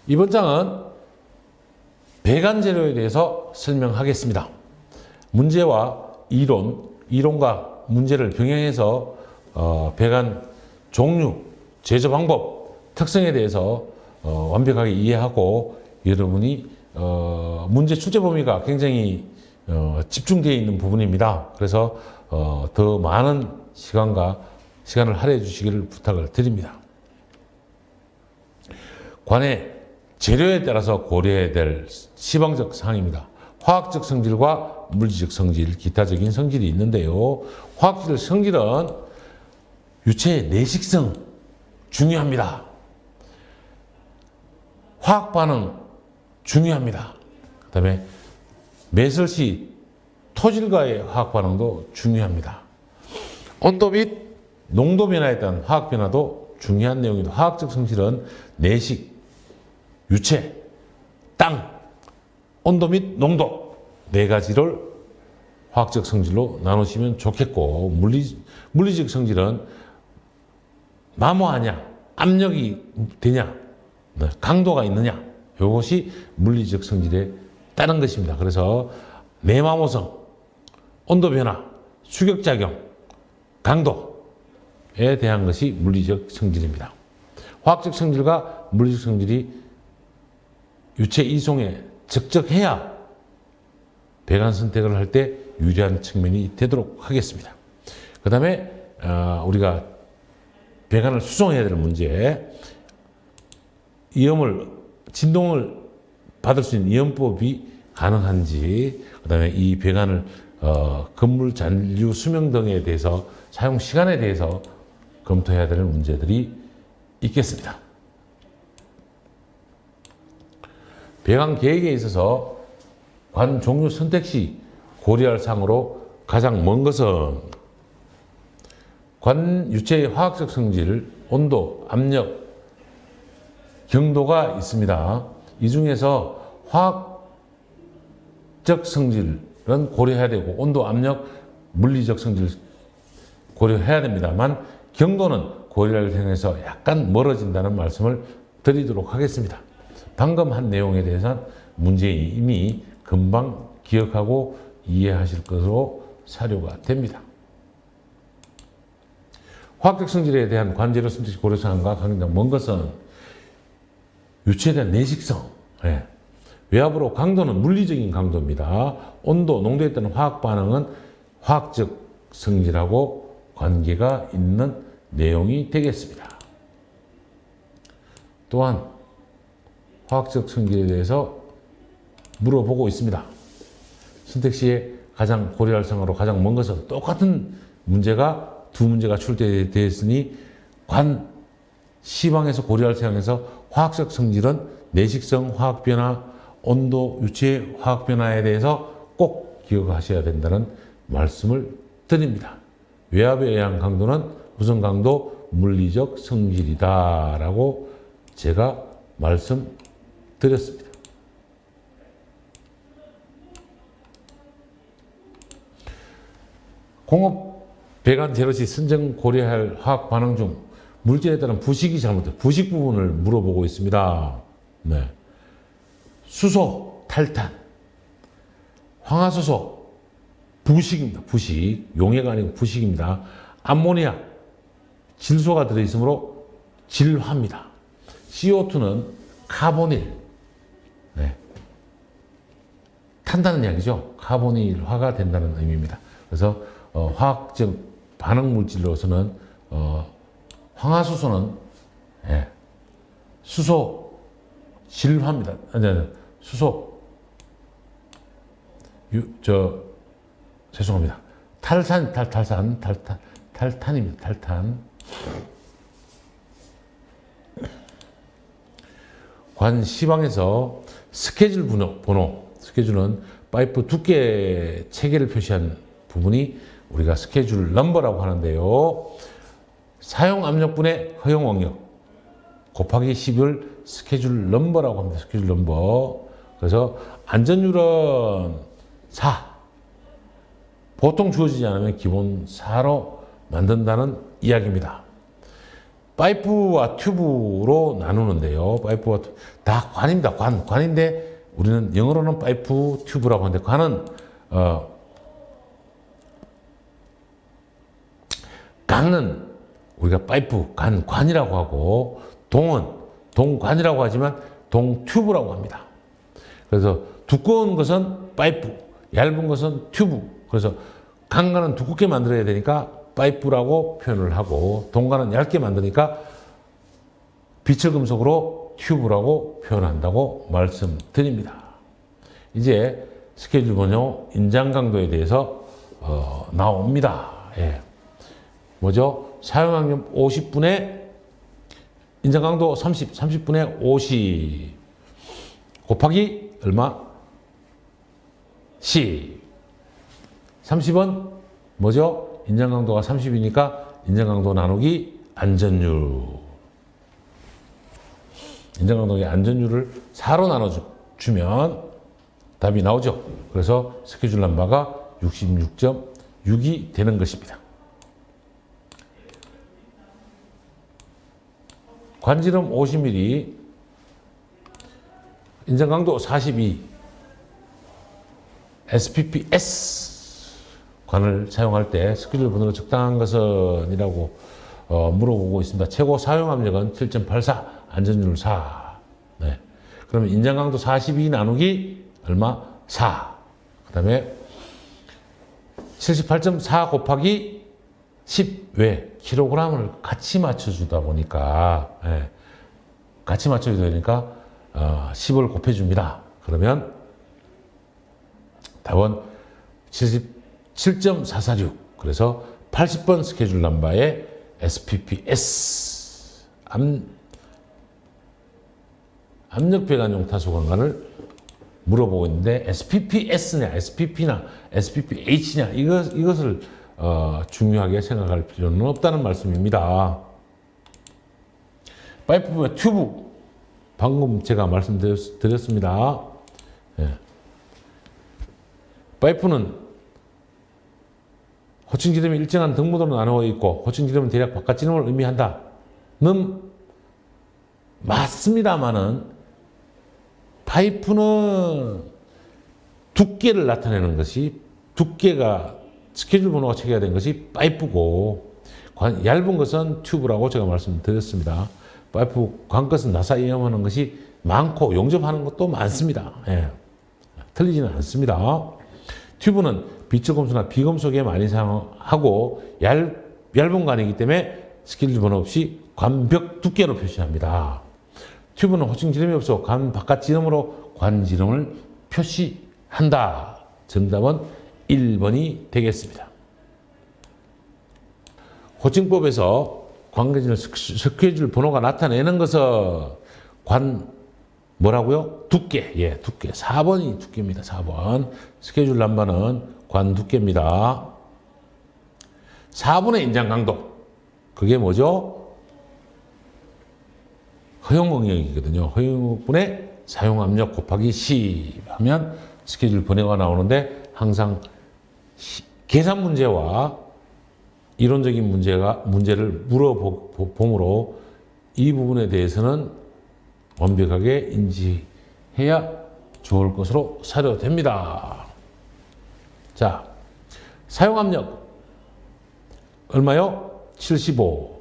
이번 장은 배관 재료에 대해서 설명하겠습니다. 문제와 이론과 문제를 병행해서 배관 종류, 제조 방법, 특성에 대해서 완벽하게 이해하고 여러분이 문제 출제 범위가 굉장히 집중되어 있는 부분입니다. 그래서 더 많은 시간을 할애해 주시기를 부탁을 드립니다. 관의 재료에 따라서 고려해야 될 시방적 사항입니다. 화학적 성질과 물리적 성질, 기타적인 성질이 있는데요. 화학적 성질은 유체의 내식성 중요합니다. 화학 반응 중요합니다. 그 다음에 매설시 토질과의 화학 반응도 중요합니다. 온도 및 농도 변화에 따른 화학 변화도 중요한 내용입니다. 화학적 성질은 내식, 유체, 땅, 온도 및 농도 네 가지를 화학적 성질로 나누시면 좋겠고, 물리적 성질은 마모하냐, 압력이 되냐, 강도가 있느냐, 이것이 물리적 성질에 따른 것입니다. 그래서 내마모성, 온도 변화, 수격작용, 강도에 대한 것이 물리적 성질입니다. 화학적 성질과 물리적 성질이 유체 이송에 적적해야 배관 선택을 할 때 유리한 측면이 되도록 하겠습니다. 그 다음에 우리가 배관을 수송해야 될 문제, 진동을 받을 수 있는 이염법이 가능한지, 그 다음에 이 배관을 건물 잔류 수명 등에 대해서 사용 시간에 대해서 검토해야 될 문제들이 있겠습니다. 배관 계획에 있어서 관 종류 선택 시 고려할 사항으로 가장 먼 것은 관 유체의 화학적 성질, 온도, 압력, 경도가 있습니다. 이 중에서 화학적 성질은 고려해야 되고, 온도, 압력, 물리적 성질 고려해야 됩니다만, 경도는 고려를 통해서 약간 멀어진다는 말씀을 드리도록 하겠습니다. 방금 한 내용에 대해서는 문제인이 이미 금방 기억하고 이해하실 것으로 사료가 됩니다. 화학적 성질에 대한 관재료 선택 고려사항과 강조한 먼 것은 유체에 대한 내식성, 외압으로 강도는 물리적인 강도입니다. 온도, 농도에 따른 화학 반응은 화학적 성질하고 관계가 있는 내용이 되겠습니다. 또한 화학적 성질에 대해서 물어보고 있습니다. 선택 시에 가장 고려할 사항으로 가장 먼 것은 똑같은 문제가 두 문제가 출제되었으니 관 시방에서 고려할 사항에서 화학적 성질은 내식성 화학 변화, 온도, 유체 화학 변화에 대해서 꼭 기억하셔야 된다는 말씀을 드립니다. 외압에 의한 강도는 우선 강도 물리적 성질이다라고 제가 말씀드렸습니다. 공업 배관 재료 시 선정 고려할 화학 반응 중 물질에 따른 부식이 잘못된 부식 부분을 물어보고 있습니다. 수소, 탈탄, 황화수소, 부식입니다. 부식, 용해가 아니고 부식입니다. 암모니아, 질소가 들어있으므로 질화입니다. CO2는 카보닐, 탄다는 이야기죠. 카보닐화가 된다는 의미입니다. 그래서 화학적 반응 물질로서는 황화수소는 수소 질화입니다. 수소 죄송합니다. 탈탄입니다. 탈탄. 관 시방에서 스케줄 번호, 스케줄은 파이프 두께 체계를 표시한 부분이 우리가 스케줄 넘버라고 하는데요. 사용 압력분의 허용 원격 곱하기 10을 스케줄 넘버라고 합니다. 스케줄 넘버. 그래서 안전율은 4. 보통 주어지지 않으면 기본 4로 만든다는 이야기입니다. 파이프와 튜브로 나누는데요. 파이프와 다 관입니다. 관인데 우리는 영어로는 파이프 튜브라고 하는데 관은 강은 우리가 파이프 관이라고 하고 동은 동관이라고 하지만 동튜브라고 합니다. 그래서 두꺼운 것은 파이프, 얇은 것은 튜브. 그래서 강관은 두껍게 만들어야 되니까 파이프라고 표현을 하고 동관은 얇게 만드니까 빛을 금속으로 튜브라고 표현한다고 말씀드립니다. 이제 스케줄 번호 인장 강도에 대해서 나옵니다. 예. 뭐죠? 사용학년 50분에 인장 강도 30분에 50 곱하기 얼마? 10. 30은 뭐죠? 인장 강도가 30이니까 인장 강도 나누기 안전율. 인장 강도의 안전율을 4로 나눠주면 답이 나오죠. 그래서 스케줄 넘버가 66.6이 되는 것입니다. 관지름 50mm, 인장 강도 42, SPPS 관을 사용할 때 스케줄 번호가 적당한 것은 이라고 물어보고 있습니다. 최고 사용 압력은 7.84, 안전율 4. 네. 그러면 인장 강도 42 나누기 얼마? 4. 그 다음에 78.4 곱하기 10. 왜? 킬로그램을 같이 맞춰주다 보니까, 예, 같이 맞춰주다 보니까 10을 곱해줍니다. 그러면 답은 77.446. 그래서 80번 스케줄 넘버의 SPPS 압력 배관용 타수 관관을 물어보고 있는데 SPPS냐, SPP나 SPPH냐 이것을 중요하게 생각할 필요는 없다는 말씀입니다. 파이프와 튜브 방금 제가 말씀드렸습니다. 예. 파이프는 호칭 지름이 일정한 등무도로 나누어 있고 호칭 지름은 대략 바깥 지름을 의미한다는 맞습니다만은 파이프는 두께를 나타내는 것이 두께가 스케줄 번호가 체계된 것이 파이프고 얇은 것은 튜브라고 제가 말씀드렸습니다. 파이프 관것은 나사 이용하는 것이 많고 용접하는 것도 많습니다. 예. 틀리지는 않습니다. 튜브는 비철금속이나 비금속에 많이 사용하고 얇은 관이기 때문에 스케줄 번호 없이 관벽 두께로 표시합니다. 튜브는 호칭 지름이 없어 관 바깥 지름으로 관 지름을 표시한다. 정답은 1번이 되겠습니다. 호칭법에서 관계진을 스케줄 번호가 나타내는 것은 관 뭐라고요? 두께. 예, 두께. 4번이 두께입니다. 4번. 스케줄 넘버는 관 두께입니다. 4분의 인장 강도. 그게 뭐죠? 허용 응력이거든요. 허용 응력분의 사용 압력 곱하기 10 하면 스케줄 번호가 나오는데 항상 계산 문제와 이론적인 문제를 물어보므로 이 부분에 대해서는 완벽하게 인지해야 좋을 것으로 사료됩니다. 자, 사용 압력 얼마요? 75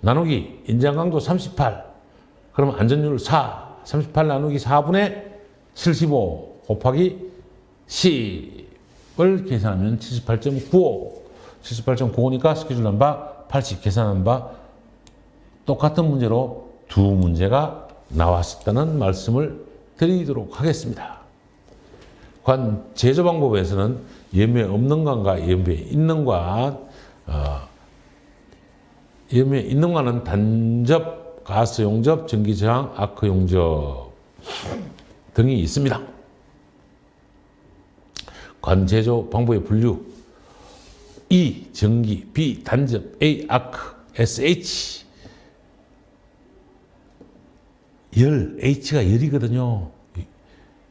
나누기 인장 강도 38. 그러면 안전율 4. 38 나누기 4분의 75 곱하기 10을 계산하면 78.95. 78.95니까 스케줄 넘버 80 계산한 바 똑같은 문제로 두 문제가 나왔었다는 말씀을 드리도록 하겠습니다. 관 제조 방법에서는 염에 없는 관과 염에 있는 관, 염에 있는 관은 단접, 가스 용접, 전기 저항, 아크 용접 등이 있습니다. 관 제조 방법의 분류: E 전기, B 단접, A 아크, SH 열, H가 열이거든요.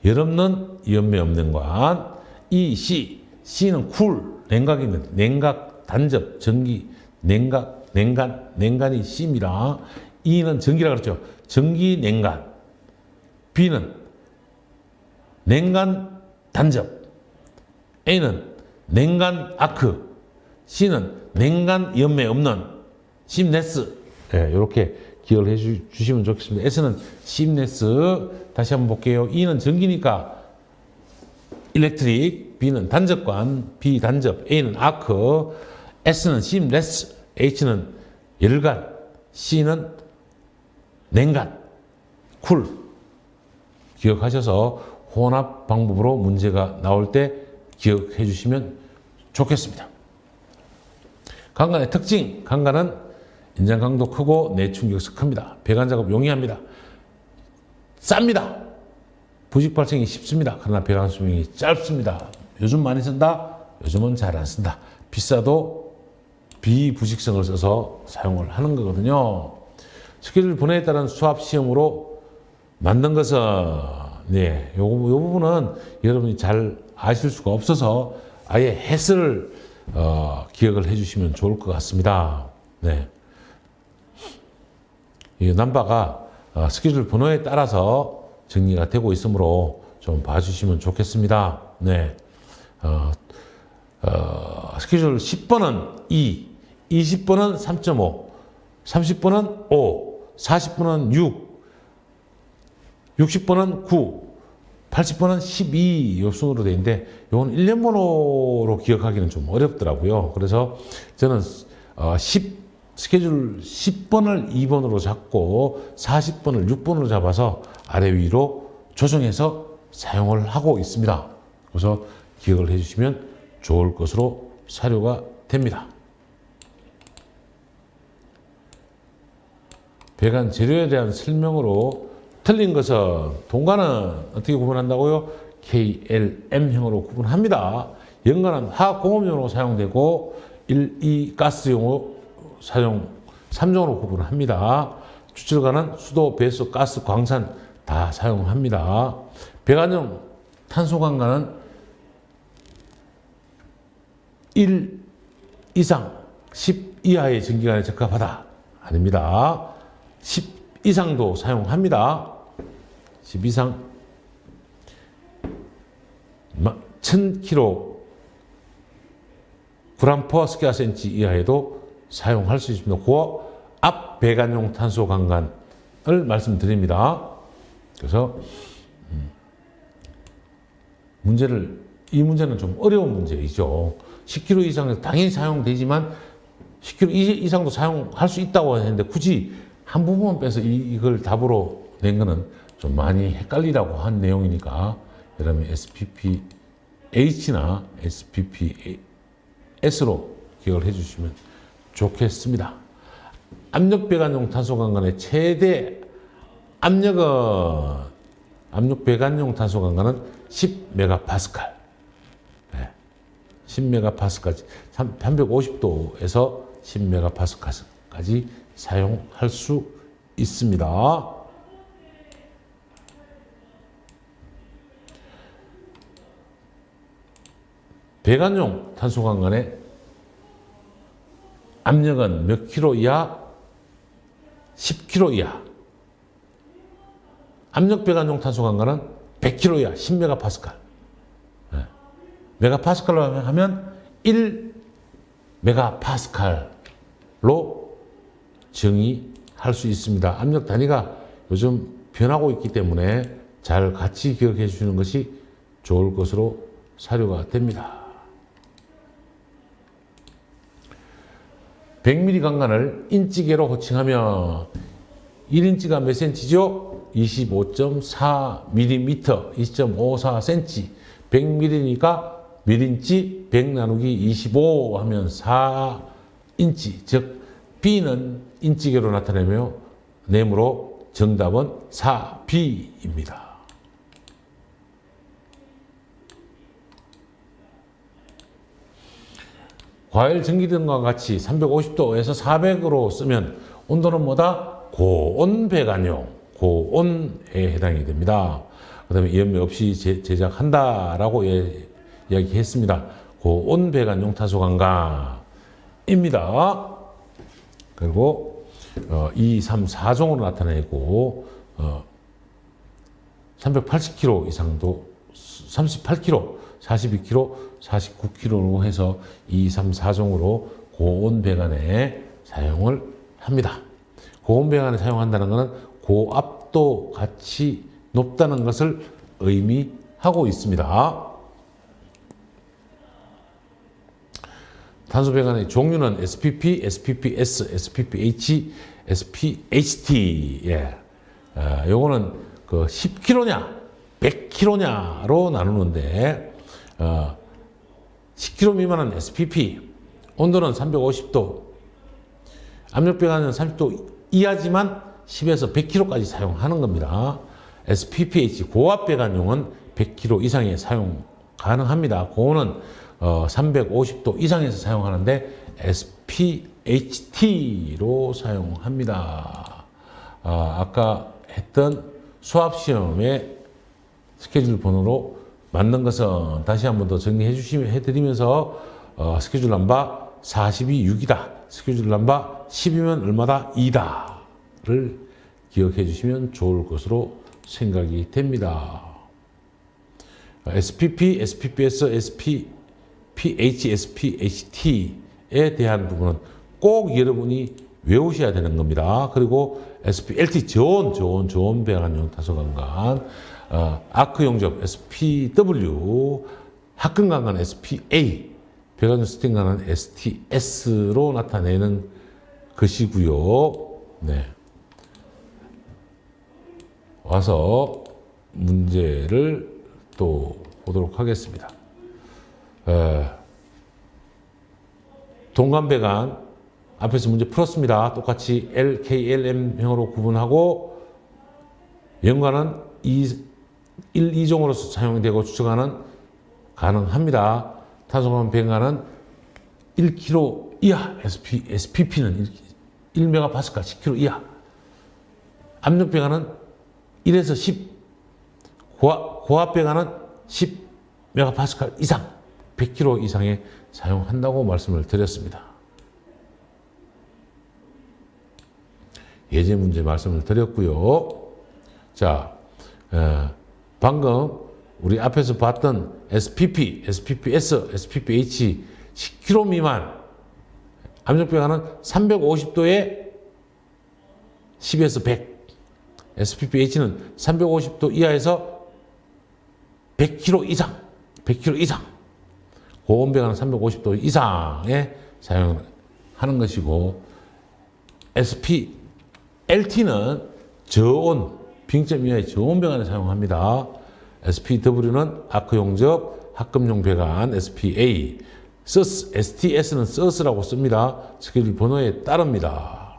열 없는 염매 없는 관. C, C는 쿨, 냉각입니다. 냉각 단접, 전기, 냉각 냉간이 C입니다. E는 전기라 그랬죠. 전기 냉간. B는 냉간 단접. A는 냉간 아크. C는 냉간 연매 없는 심네스. 네, 이렇게 기억을 해 주시면 좋겠습니다. S는 심네스. 다시 한번 볼게요. E는 전기니까 일렉트릭, B는 단접관, B 단접, A는 아크, S는 심레스, H는 열간, C는 냉간, 쿨. 기억하셔서 혼합 방법으로 문제가 나올 때 기억해 주시면 좋겠습니다. 강간의 특징, 강간은 인장 강도 크고 내충격수 큽니다. 배관 작업 용이합니다. 쌉니다. 부식 발생이 쉽습니다. 그러나 배관 수명이 짧습니다. 요즘 많이 쓴다? 요즘은 잘 안 쓴다. 비싸도 비부식성을 써서 사용을 하는 거거든요. 스케줄 분해에 따른 수압 시험으로 만든 것은 네, 요 부분은 여러분이 잘 아실 수가 없어서 아예 해설을 기억을 해주시면 좋을 것 같습니다. 네, 이 넘버가 스케줄 번호에 따라서 정리가 되고 있으므로 좀 봐주시면 좋겠습니다. 네, 스케줄 10번은 2, 20번은 3.5, 30번은 5, 40번은 6, 60번은 9, 80번은 12 요 순으로 되어 있는데 이건 1년 번호로 기억하기는 좀 어렵더라고요. 그래서 저는 스케줄 10번을 2번으로 잡고 40번을 6번으로 잡아서 아래 위로 조정해서 사용을 하고 있습니다. 그래서 기억을 해주시면 좋을 것으로 사료가 됩니다. 배관 재료에 대한 설명으로 틀린 것은 동관은 어떻게 구분한다고요? KLM형으로 구분합니다. 연관은 화학공업용으로 사용되고 1, 2 가스용으로 사용 3종으로 구분합니다. 추출관은 수도, 배수, 가스, 광산 다 사용합니다. 배관용 탄소관관은 1 이상 10 이하의 전기관에 적합하다. 아닙니다. 10 이상도 사용합니다. 10 이상 1000kg g/sq 이하에도 사용할 수 있습니다. 그 앞 배관용 탄소 관관을 말씀드립니다. 그래서 이 문제는 좀 어려운 문제이죠. 10kg 이상은 당연히 사용되지만 10kg 이상도 사용할 수 있다고 했는데 굳이 한 부분만 빼서 이걸 답으로 낸 거는 좀 많이 헷갈리라고 한 내용이니까 여러분 SPPH나 SPPS로 기억을 해주시면 좋겠습니다. 압력배관용 탄소관관의 최대 압력 배관용 탄소관관은 10MPa. 네. 10MPa까지 350도에서 10MPa까지 사용할 수 있습니다. 배관용 탄소관관의 압력은 몇 킬로 이하? 10kg 이하. 압력 배관용 탄소관관은 100kg 이하, 10MPa. 네. 메가파스칼로 하면 1MPa로 정의할 수 있습니다. 압력 단위가 요즘 변하고 있기 때문에 잘 같이 기억해 주시는 것이 좋을 것으로 사료가 됩니다. 100mm 관관을 인치계로 호칭하며 1인치가 몇 cm죠? 25.4mm, 2.54cm. 100mm니까 1인치 100 나누기 25 하면 4인치. 즉 B는 인치계로 나타내며 내므로 정답은 4B입니다. 과일 전기등과 같이 350도에서 400으로 쓰면 온도는 뭐다? 고온 배관용, 고온에 해당이 됩니다. 그 다음에 연매 없이 제작한다라고 이야기했습니다. 고온 배관용 탄소관관입니다. 그리고 2, 3, 4종으로 나타내고 380kg 이상도 38kg, 42kg, 49kg로 해서 2, 3, 4종으로 고온 배관에 사용을 합니다. 고온 배관에 사용한다는 것은 고압도 같이 높다는 것을 의미하고 있습니다. 탄소 배관의 종류는 SPP, SPPS, SPPH, SPHT. 예. 요거는 그 10kg냐, 100kg냐로 나누는데, 10kg 미만은 SPP, 온도는 350도, 압력 배관은 30도 이하지만 10에서 100kg까지 사용하는 겁니다. SPPH, 고압 배관용은 100kg 이상에 사용 가능합니다. 고온은 350도 이상에서 사용하는데 SPHT로 사용합니다. 아까 했던 수압시험의 스케줄 번호로 맞는 것은 다시 한 번 더 정리해드리면서 스케줄 넘버 42 6이다. 스케줄 넘버 10이면 얼마다? 2다를 기억해 주시면 좋을 것으로 생각이 됩니다. SPP, SPPS, SPPH, SPHT에 대한 부분은 꼭 여러분이 외우셔야 되는 겁니다. 그리고 SPLT, 저온 배관용 타소강간, 아크 용접 SPW, 합금 강간 SPA, 배관용 스팀 강간 STS로 나타내는 것이고요. 네. 와서 문제를 또 보도록 하겠습니다. 동관배관 앞에서 문제 풀었습니다. 똑같이 LKLM형으로 구분하고 연관은 1, 2종으로서 사용되고 추측하는 가능합니다. 탄소관 배관은 1kg 이하, SPP는 1MPa 10kg 이하, 압력 배관은 1에서 10, 고압 배관은 10MPa 이상, 100kg 이상에 사용한다고 말씀을 드렸습니다. 예제 문제 말씀을 드렸고요. 자, 방금 우리 앞에서 봤던 SPP, SPPS, SPPH 10kg 미만 압력 배관은 350도에 10에서 100, SPPH는 350도 이하에서 100kg 이상, 고온 배관은 350도 이상에 사용하는 것이고, SPLT는 저온, 빙점 이하의 저온 배관에 사용합니다. SPW는 아크 용접, 합금용 배관, SPA, STS는 SOS라고 씁니다. 스케줄 번호에 따릅니다.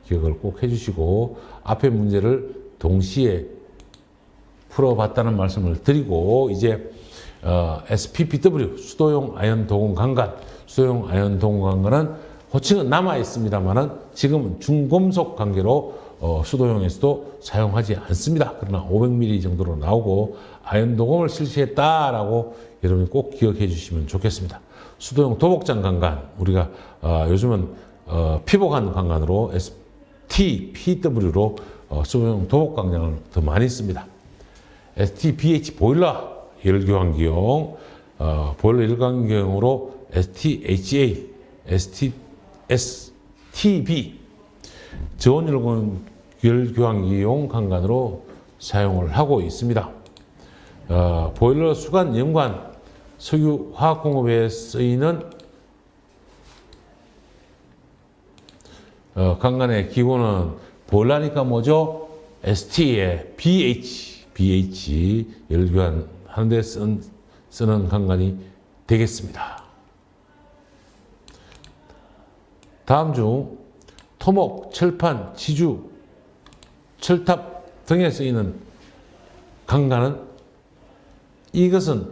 기억을 꼭 해주시고, 앞의 문제를 동시에 풀어봤다는 말씀을 드리고, 이제 SPPW, 수도용 아연 도공 강간, 수도용 아연 도공 강간은 호칭은 남아 있습니다만은 지금은 중금속 관계로 수도용에서도 사용하지 않습니다. 그러나 500ml 정도로 나오고 아연 도공을 실시했다라고 여러분이 꼭 기억해 주시면 좋겠습니다. 수도용 도복장 강간, 우리가 요즘은 피복한 강간으로 STPW로 수도용 도복 강간을 더 많이 씁니다. STBH 보일러 열교환기용, 보일러 열교환기용으로 STHA, STB 저온 열교환기용 강간으로 사용을 하고 있습니다. 보일러 수관 연관 석유 화학공업에 쓰이는 강간의 기구는 보일러니까 뭐죠? ST의 BH 열교환 하는데 쓰는 강간이 되겠습니다. 다음 중 토목, 철판, 지주, 철탑 등에 쓰이는 강간은, 이것은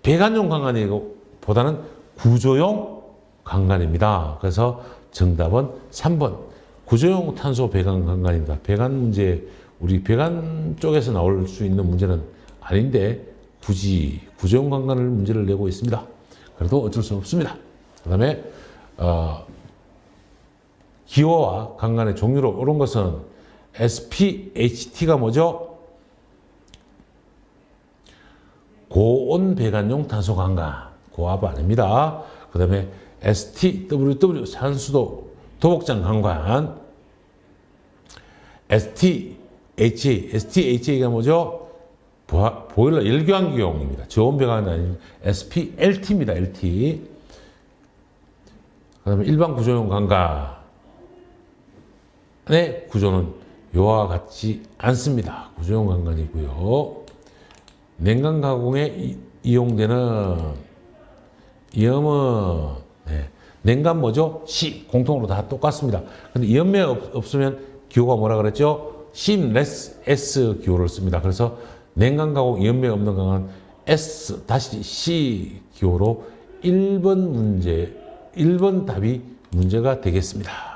배관용 강간이고 보다는 구조용 강간입니다. 그래서 정답은 3번 구조용 탄소 배관 강간입니다. 배관 문제, 우리 배관 쪽에서 나올 수 있는 문제는 아닌데 굳이 구조용 강간을 문제를 내고 있습니다. 그래도 어쩔 수 없습니다. 그 다음에 기호와 강간의 종류로 옳은 것은 SPHT가 뭐죠? 고온 배관용 탄소 강간. 고압 아닙니다. 그 다음에 STWW 산수도 도복장 강간. STHA가 뭐죠? 보일러 열교환기용입니다. 저온 배관이 아닌 SPLT입니다. LT. 그 다음에 일반 구조용 강간의 구조는 요와 같지 않습니다. 구조용 강간이고요. 냉간 가공에 이용되는 이염은 냉간 뭐죠? C 공통으로 다 똑같습니다. 근데 이염매 없으면 기호가 뭐라 그랬죠? Cless S 기호를 씁니다. 그래서 냉간 가공 이염매 없는 강은 S 다시 C 기호로 1번 답이 문제가 되겠습니다.